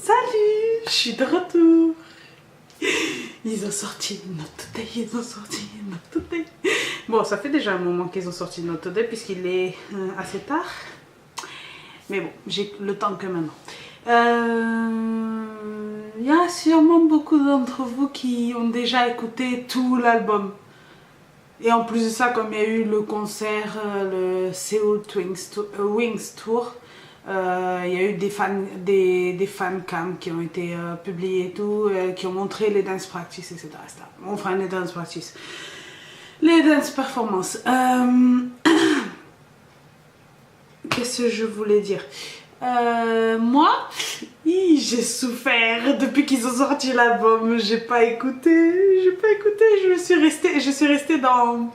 Salut, je suis de retour. Ils ont sorti Not Today, ils ont sorti Not Today. Bon, ça fait déjà un moment qu'ils ont sorti Not Today puisqu'il est assez tard. Mais bon, j'ai le temps que maintenant. Il y a sûrement beaucoup d'entre vous qui ont déjà écouté tout l'album. Et en plus de ça, comme il y a eu le concert, le Seoul Wings Tour, il y a eu des fan cams qui ont été publiés et tout, qui ont montré les dance practices, etc. Enfin, les dance practices. Les dance performances. Qu'est-ce que je voulais dire? Moi, j'ai souffert depuis qu'ils ont sorti l'album. J'ai pas écouté. Je suis restée dans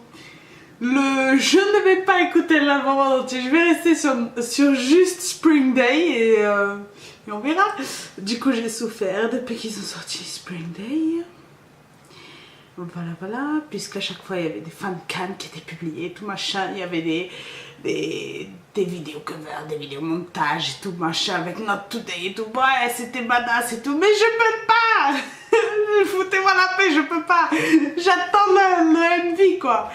le je ne vais pas écouter l'album entier. Je vais rester sur juste Spring Day et on verra. Du coup, j'ai souffert depuis qu'ils ont sorti Spring Day. Voilà, puisqu'à chaque fois il y avait des fancams qui étaient publiés, tout machin, il y avait des vidéos covers, des vidéos montages et tout machin avec Not Today et tout, ouais c'était badass et tout, mais je peux pas. Foutez-moi la paix, je peux pas, j'attends le MV quoi.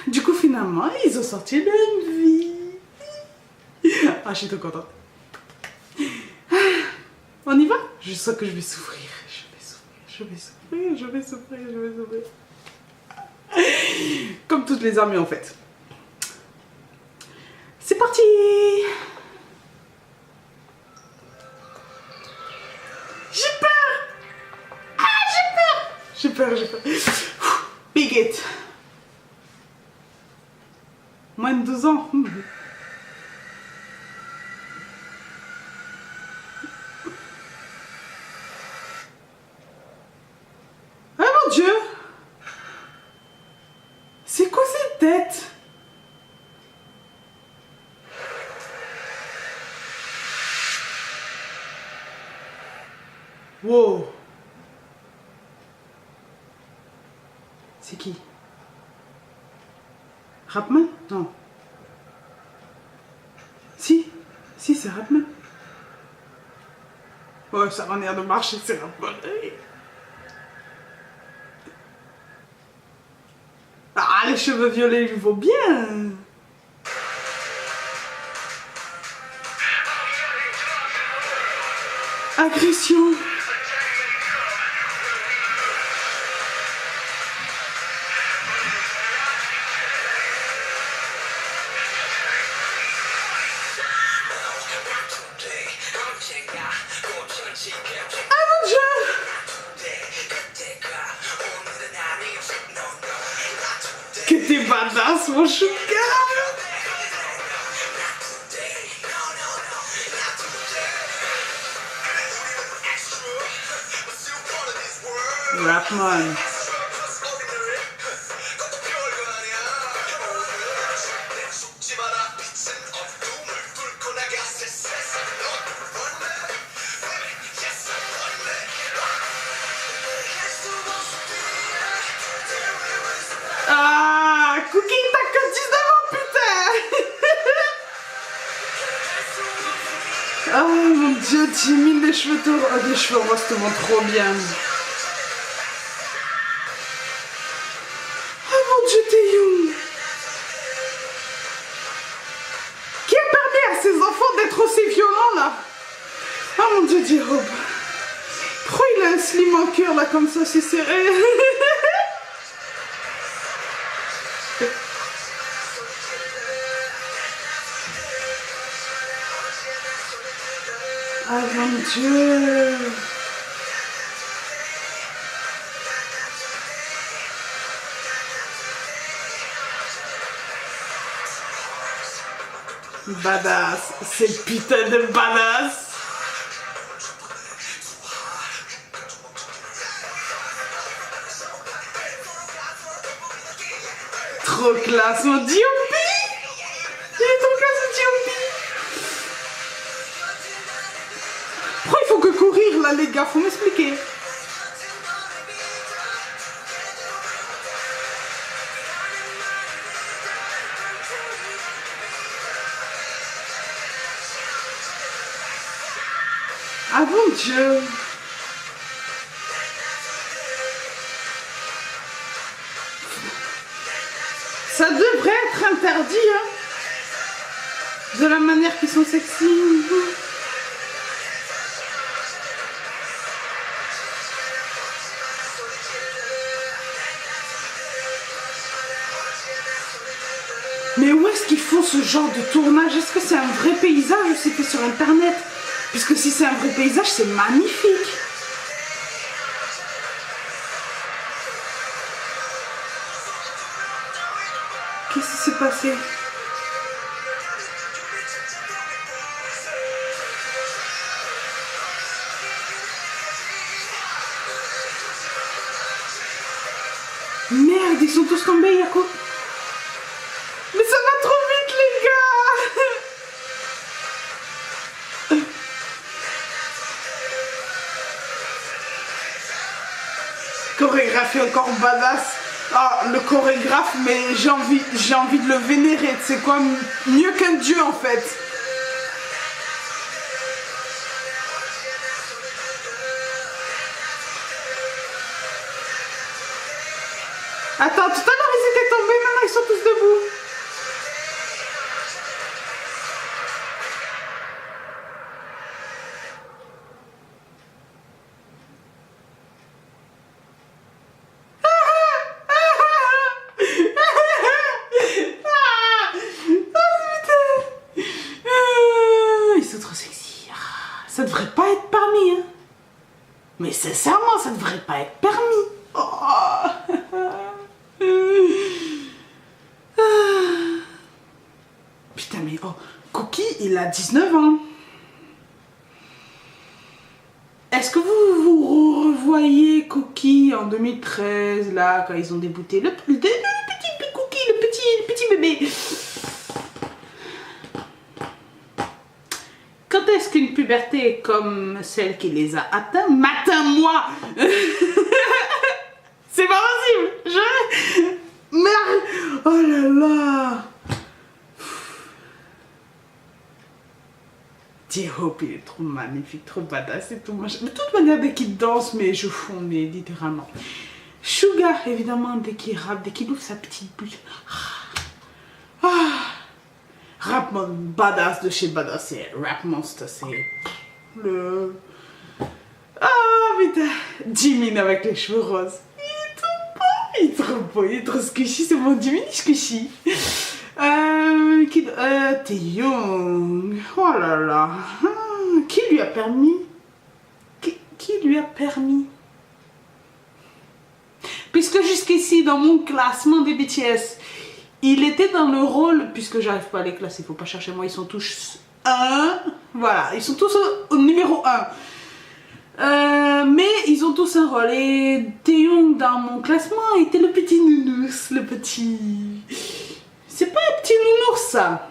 Du coup finalement ils ont sorti le MV. Ah, je suis trop contente. On y va? Je sens que je vais souffrir. Je vais souffrir. Comme toutes les armées en fait. C'est parti! J'ai peur! Ah, j'ai peur! Big it! Moins de 12 ans. Dieu, c'est quoi cette tête? Wow. C'est qui? Rapman? Non. Si, c'est Rapman. Ouais, ça m'a l'air de marcher, c'est Rapman. Ah, les cheveux violets lui vont bien. Agression. Ah mon Dieu. Que t'es badass mon chouka. Rapman. Ah, Cookie, t'as que 19 ans, putain. Ah mon Dieu, tu mis les cheveux tout... Oh, les cheveux roses te vont trop bien. Oh mon Dieu, Taehyung. Qui a permis à ses enfants d'être aussi violents là? Oh mon Dieu, J-Hope. Pourquoi il a un slim en cœur là comme ça, c'est serré? Ah mon Dieu. Badass, c'est putain de badass. Trop classe, mon D.O.P. Il est trop classe, mon D.O.P. Pourquoi il faut que courir là les gars? Faut m'expliquer. Ah bon Dieu. Ça devrait être interdit, hein. De la manière qu'ils sont sexy. Mais où est-ce qu'ils font ce genre de tournage? Est-ce que c'est un vrai paysage ou c'est fait sur internet? Puisque si c'est un vrai paysage, c'est magnifique. Qu'est-ce qui s'est passé? Merde, ils sont tous tombés, Yako. Mais ça va trop vite, les gars. Chorégraphie encore badass. Ah, le chorégraphe, mais j'ai envie de le vénérer. C'est quoi, mieux qu'un dieu en fait. Attends, tout à l'heure ils étaient tombés, maintenant ils sont tous debout. Ils sont trop sexy. Ça devrait pas être permis, hein. Mais sincèrement, ça devrait pas être permis. Oh. Putain, mais oh, Cookie, il a 19 ans. Est-ce que vous revoyez Cookie en 2013, là, quand ils ont débouté le petit Cookie, le petit bébé? Quand est-ce qu'une puberté comme celle qui les a atteints m'atteint moi? C'est pas possible. Merde. Oh là là. J-Hope, il est trop magnifique, trop badass et tout machin. De toute manière, dès qu'il danse, mais je fondais littéralement. Suga, évidemment, dès qu'il rappe, dès qu'il ouvre sa petite bouche. Rap badass de chez Badass, c'est Rap Monster, c'est le... Ah putain, Jimin avec les cheveux roses. Il est trop beau, il est trop beau, il est trop squishy, c'est mon Jimin squishy. Taeyong, oh là là, qui lui a permis? Qui lui a permis? Puisque jusqu'ici, dans mon classement des BTS, il était dans le rôle, puisque j'arrive pas à les classer, il faut pas chercher moi, ils sont tous 1, voilà, ils sont tous au numéro 1. Mais ils ont tous un rôle, et Taeyong dans mon classement était le petit nounours, le petit... C'est pas un petit nounours ça,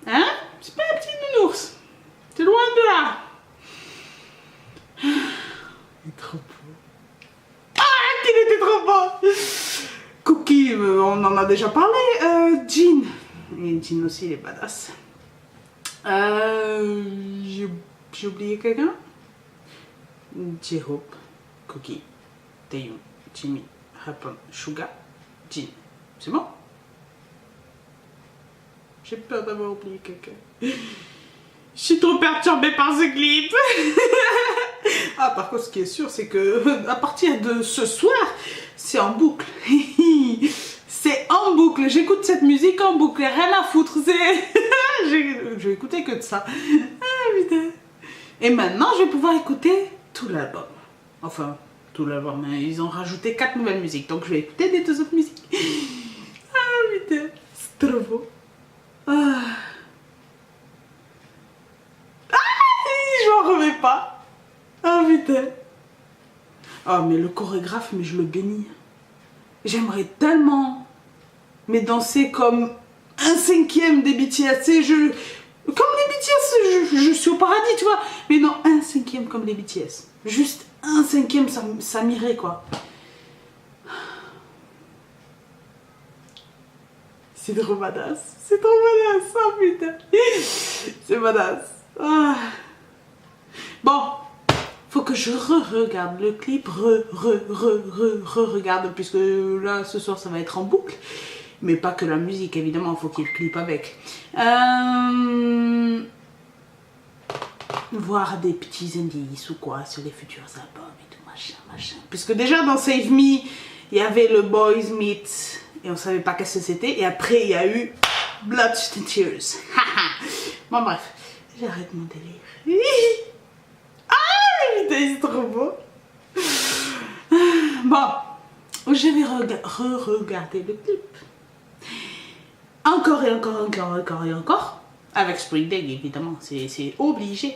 hein? C'est pas un petit nounours, c'est loin de là. Il est trop beau. Ah, qu'il était trop beau. Cookie, on en a déjà parlé. Jin. Et Jin aussi, il est badass. J'ai oublié quelqu'un? J-Hope, Cookie, Taeyong, Jimin, Rapon, Suga, Jin. C'est bon? J'ai peur d'avoir oublié quelqu'un. Je suis trop perturbée par ce clip. Ah, par contre, ce qui est sûr, c'est que à partir de ce soir, c'est en boucle. C'est en boucle. J'écoute cette musique en boucle. Rien à foutre. Je vais écouter que de ça. Ah, putain. Et maintenant, je vais pouvoir écouter tout l'album. Enfin, tout l'album. Ils ont rajouté 4 nouvelles musiques. Donc, je vais écouter les 2 autres musiques. Ah, putain. C'est trop beau. Ah. Je m'en remets pas. Ah putain. Oh mais le chorégraphe, mais je le bénis. J'aimerais tellement mais danser comme 1/5 des BTS. Comme les BTS, je suis au paradis, tu vois. Mais non, 1/5 comme les BTS. Juste 1/5, ça m'irait quoi. C'est trop badass. C'est trop badass. Oh putain. C'est badass. Ah. Bon, faut que je re-regarde le clip, re-regarde, puisque là, ce soir, ça va être en boucle. Mais pas que la musique, évidemment, il faut qu'il y ait le clip avec. Voir des petits indices ou quoi sur les futurs albums et tout, machin. Puisque déjà, dans Save Me, il y avait le Boys Meet, et on savait pas qu'est-ce que c'était. Et après, il y a eu Blood, Sweat and Tears. Bon, bref, j'arrête mon délire. Ah, putain, c'est trop beau. Bon, je vais re-regarder le clip. Encore et encore. Avec Spring Day, évidemment, c'est obligé.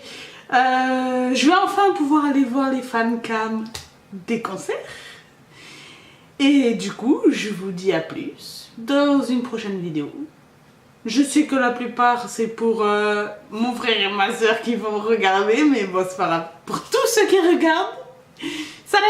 Je vais enfin pouvoir aller voir les fancams des concerts. Et du coup, je vous dis à plus dans une prochaine vidéo. Je sais que la plupart, c'est pour mon frère et ma soeur qui vont regarder, mais bon, c'est pas grave. Pour tous ceux qui regardent, salut!